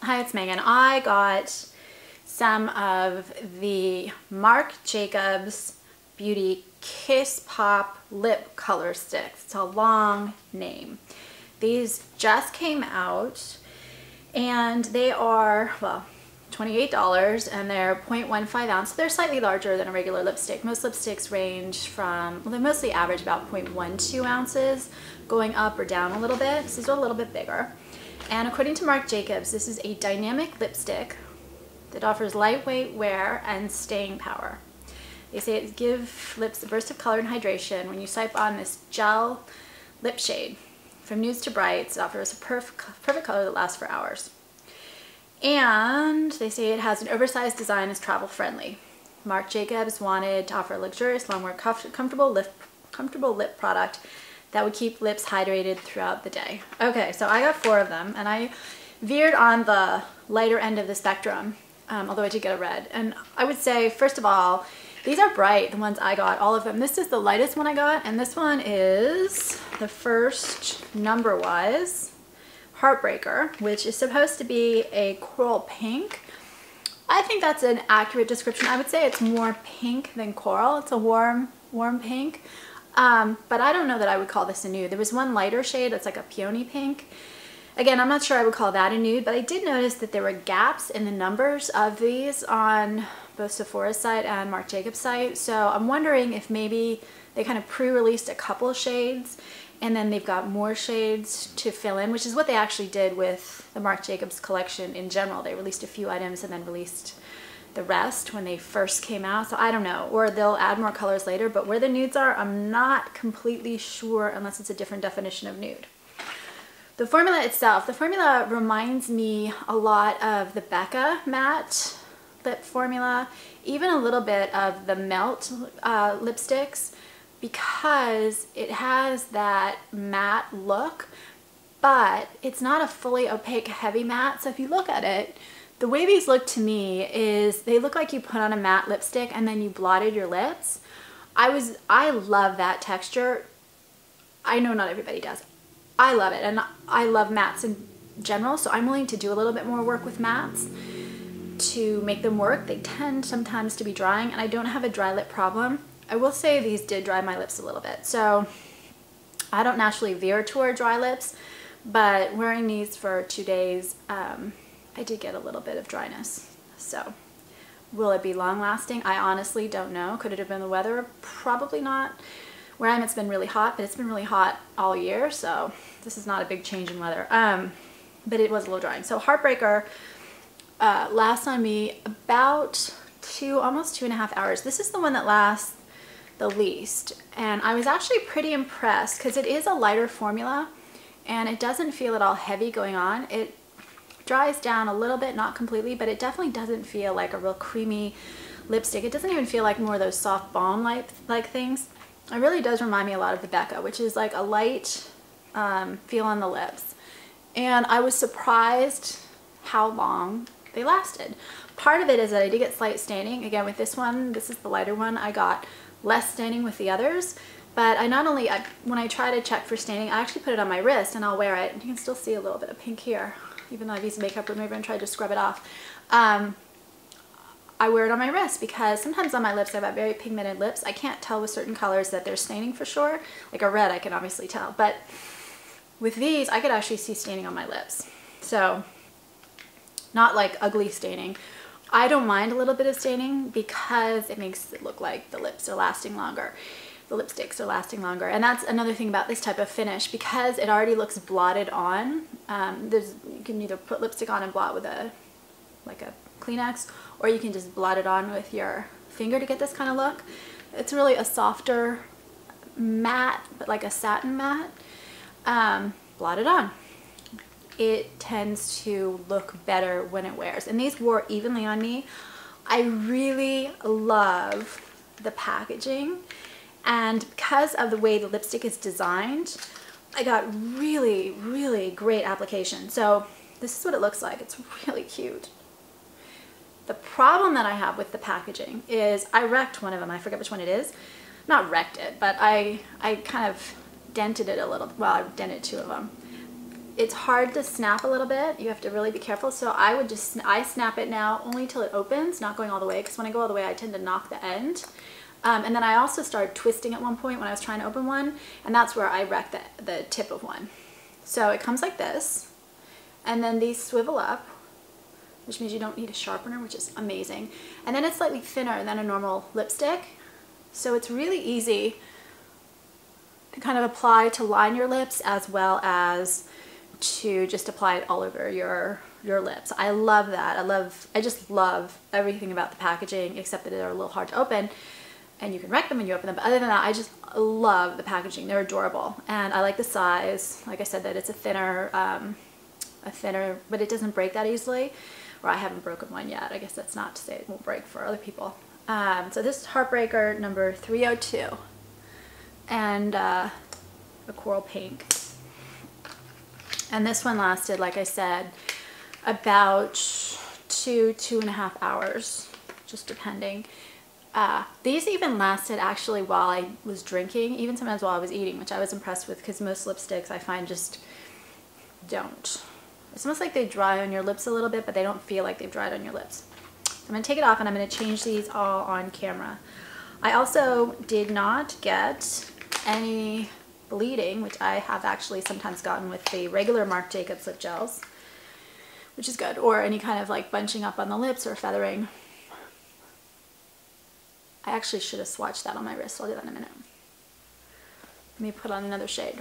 Hi, it's Megan. I got some of the Marc Jacobs Beauty Kiss Pop Lip Color Sticks. It's a long name. These just came out and they are, well, $28 and they're 0.15 ounce. So they're slightly larger than a regular lipstick. Most lipsticks range from, well, they mostly average about 0.12 ounces, going up or down a little bit. So these are a little bit bigger. And according to Marc Jacobs, this is a dynamic lipstick that offers lightweight wear and staying power. They say it gives lips a burst of color and hydration. When you swipe on this gel lip shade, from nudes to brights, it offers a perfect color that lasts for hours. And they say it has an oversized design, is travel friendly. Marc Jacobs wanted to offer a luxurious, long-wear, comfortable lip product that would keep lips hydrated throughout the day. Okay, so I got 4 of them, and I veered on the lighter end of the spectrum, although I did get a red. And I would say, first of all, these are bright, the ones I got, all of them. This is the lightest one I got, and this one is, the first number was Heartbreaker, which is supposed to be a coral pink. I think that's an accurate description. I would say it's more pink than coral. It's a warm pink. But I don't know that I would call this a nude. There was one lighter shade that's like a peony pink. Again, I'm not sure I would call that a nude, but I did notice that there were gaps in the numbers of these on both Sephora's site and Marc Jacobs' site. So I'm wondering if maybe they kind of pre-released a couple shades and then they've got more shades to fill in, which is what they actually did with the Marc Jacobs collection in general. They released a few items and then released the rest when they first came out. So I don't know, or they'll add more colors later, but where the nudes are, I'm not completely sure unless it's a different definition of nude. The formula itself, the formula reminds me a lot of the Becca matte lip formula, even a little bit of the Melt lipsticks, because it has that matte look, but it's not a fully opaque heavy matte. So if you look at it, the way these look to me is they look like you put on a matte lipstick and then you blotted your lips. I love that texture. I know not everybody does. I love it, and I love mattes in general, so I'm willing to do a little bit more work with mattes to make them work. They tend sometimes to be drying, and I don't have a dry lip problem. I will say these did dry my lips a little bit, so I don't naturally veer toward dry lips, but wearing these for 2 days, I did get a little bit of dryness. So will it be long lasting? I honestly don't know. Could it have been the weather? Probably not. Where I am, it's been really hot, but it's been really hot all year, so this is not a big change in weather. But it was a little drying. So Heartbreaker lasts on me about almost 2.5 hours. This is the one that lasts the least, and I was actually pretty impressed because it is a lighter formula and it doesn't feel at all heavy going on. It dries down a little bit, not completely, but it definitely doesn't feel like a real creamy lipstick. It doesn't even feel like more of those soft balm like things. It really does remind me a lot of the Becca, which is like a light feel on the lips. And I was surprised how long they lasted. Part of it is that I did get slight staining. Again, with this one, this is the lighter one, I got less staining with the others. But when I try to check for staining, I actually put it on my wrist and I'll wear it. You can still see a little bit of pink here, even though I've used a makeup remover and tried to scrub it off. I wear it on my wrist because sometimes on my lips I've got very pigmented lips. I can't tell with certain colors that they're staining for sure. Like a red I can obviously tell, but with these I could actually see staining on my lips. So not like ugly staining. I don't mind a little bit of staining because it makes it look like the lips are lasting longer. The lipsticks are lasting longer. And that's another thing about this type of finish, because it already looks blotted on. You can either put lipstick on and blot with like a Kleenex, or you can just blot it on with your finger to get this kind of look. It's really a softer matte, but like a satin matte. Blot it on. It tends to look better when it wears. And these wore evenly on me. I really love the packaging. And because of the way the lipstick is designed, I got really, really great application. So this is what it looks like. It's really cute. The problem that I have with the packaging is I wrecked one of them. I forget which one it is. Not wrecked it, but I kind of dented it a little. Well, I dented 2 of them. it's hard to snap a little bit. You have to really be careful. So I snap it now only till it opens, not going all the way, because when I go all the way, I tend to knock the end. And then I also started twisting at one point when I was trying to open one, and that's where I wrecked the tip of one. So it comes like this, and then these swivel up, which means you don't need a sharpener, which is amazing. And then it's slightly thinner than a normal lipstick. So it's really easy to kind of apply to line your lips as well as to just apply it all over your lips. I love that. I just love everything about the packaging, except that they're a little hard to open and you can wreck them when you open them. But other than that, I just love the packaging. They're adorable. And I like the size. Like I said, that it's a thinner, but it doesn't break that easily. Or I haven't broken one yet. I guess that's not to say it won't break for other people. So this is Heartbreaker number 302. And a coral pink. And this one lasted, like I said, about 2.5 hours, just depending. These even lasted actually while I was drinking, even sometimes while I was eating, which I was impressed with, because most lipsticks I find just don't. It's almost like they dry on your lips a little bit, but they don't feel like they've dried on your lips. So I'm going to take it off and I'm going to change these all on camera. I also did not get any bleeding, which I have actually sometimes gotten with the regular Marc Jacobs lip gels, which is good, or any kind of like bunching up on the lips or feathering. I actually should have swatched that on my wrist, so I'll do that in a minute. Let me put on another shade.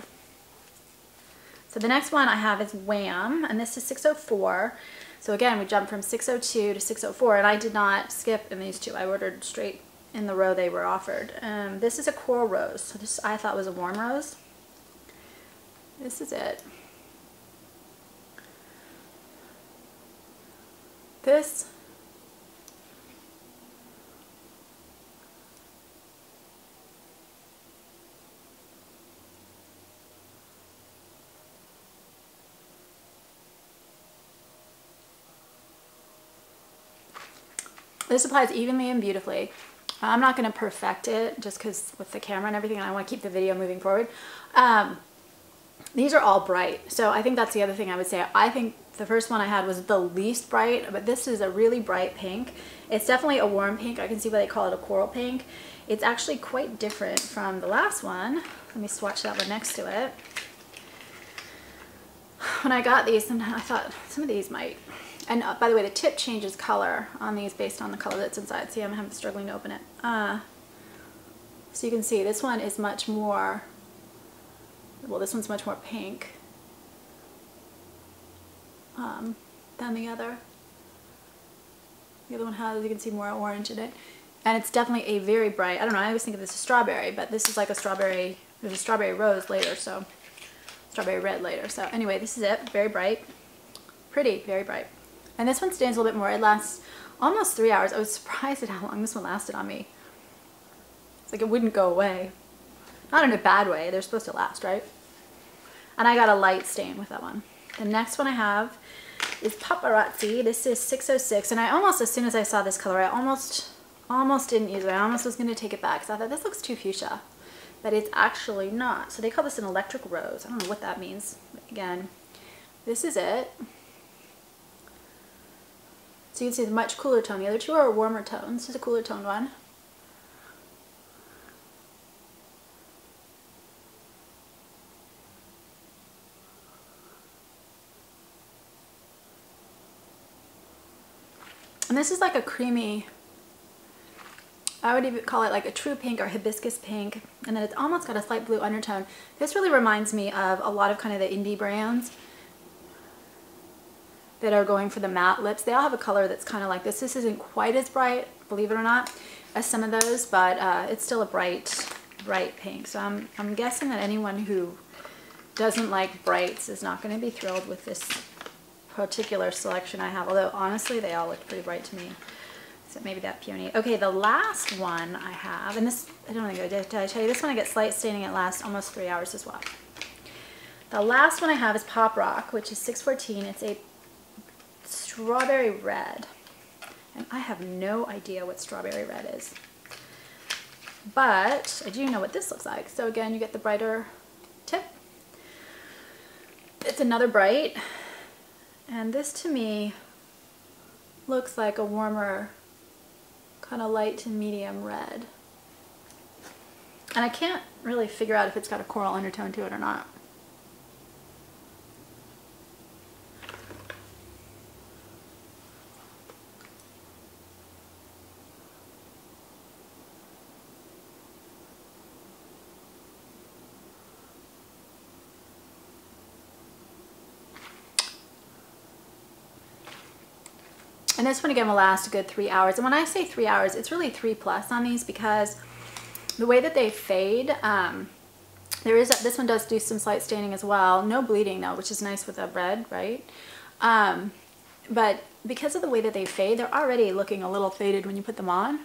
So the next one I have is Wham, and this is 604. So again, we jumped from 602 to 604, and I did not skip in these two. I ordered straight in the row they were offered. This is a coral rose. So this I thought was a warm rose. This is it. This applies evenly and beautifully. I'm not going to perfect it just because with the camera and everything, and I want to keep the video moving forward. These are all bright, so I think that's the other thing I would say. I think the first one I had was the least bright, but this is a really bright pink. It's definitely a warm pink. I can see why they call it a coral pink. It's actually quite different from the last one. Let me swatch that one next to it. When I got these, sometimes I thought some of these might. And by the way, the tip changes color on these based on the color that's inside. See, I'm struggling to open it. So you can see this one is much more, well, this one's much more pink than the other. The other one has, you can see, more orange in it. And it's definitely a very bright, I don't know, I always think of this as strawberry, but this is like a strawberry, there's a strawberry rose later, so strawberry red later. So anyway, this is it, very bright, pretty, very bright. And this one stays a little bit more. It lasts almost 3 hours. I was surprised at how long this one lasted on me. It's like it wouldn't go away. Not in a bad way. They're supposed to last, right? And I got a light stain with that one. The next one I have is Paparazzi. This is 606. And I almost, as soon as I saw this color, I almost didn't use it. I almost was going to take it back because I thought this looks too fuchsia. But it's actually not. So they call this an electric rose. I don't know what that means. But again, this is it. So you can see the much cooler tone. The other two are a warmer tone. This is a cooler toned one. And this is like a creamy, I would even call it like a true pink or hibiscus pink. And then it's almost got a slight blue undertone. This really reminds me of a lot of kind of the indie brands that are going for the matte lips. They all have a color that's kind of like this. This isn't quite as bright, believe it or not, as some of those, but it's still a bright pink. So I'm guessing that anyone who doesn't like brights is not going to be thrilled with this particular selection I have, although honestly they all look pretty bright to me. So maybe that peony. Okay, the last one I have, and this, I don't think did I tell you, this one I get slight staining. It lasts almost 3 hours as well. The last one I have is Pop Rock, which is 614. It's a strawberry red, and I have no idea what strawberry red is, but I do know what this looks like. So again, you get the brighter tip. it's another bright, and this to me looks like a warmer kind of light to medium red. And I can't really figure out if it's got a coral undertone to it or not. And this one again will last a good 3 hours. And when I say 3 hours, it's really 3+ on these, because the way that they fade, this one does do some slight staining as well. No bleeding though, which is nice with a red, right? But because of the way that they fade, they're already looking a little faded when you put them on,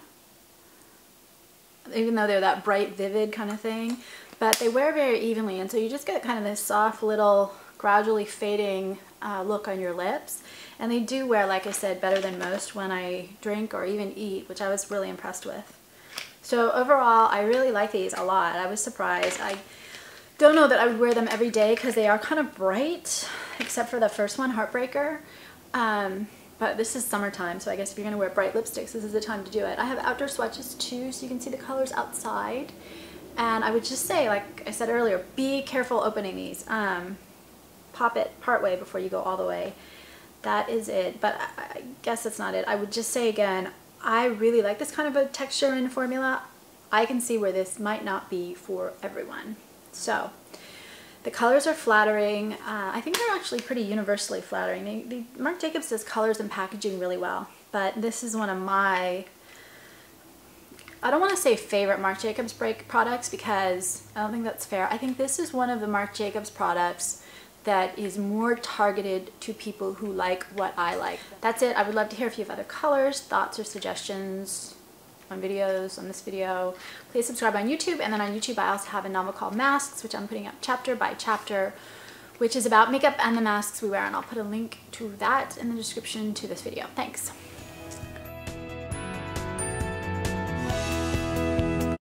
even though they're that bright, vivid kind of thing. But they wear very evenly, and so you just get kind of this soft little gradually fading look on your lips. And they do wear, like I said, better than most when I drink or even eat, which I was really impressed with. So overall, I really like these a lot. I was surprised. I don't know that I would wear them every day because they are kind of bright, except for the first one, Heartbreaker. But this is summertime, so I guess if you're going to wear bright lipsticks, this is the time to do it. I have outdoor swatches too, so you can see the colors outside. And I would just say, like I said earlier, be careful opening these. Pop it part way before you go all the way. That is it, but I guess that's not it. I would just say again, I really like this kind of a texture and formula. I can see where this might not be for everyone. So the colors are flattering. I think they're actually pretty universally flattering. Marc Jacobs does colors and packaging really well, but this is one of my, I don't want to say favorite Marc Jacobs products, because I don't think that's fair. I think this is one of the Marc Jacobs products that is more targeted to people who like what I like. That's it. I would love to hear if you have other colors, thoughts, or suggestions on videos, on this video. Please subscribe on YouTube, and then on YouTube I also have a novel called Masks, which I'm putting up chapter by chapter, which is about makeup and the masks we wear, and I'll put a link to that in the description to this video. Thanks.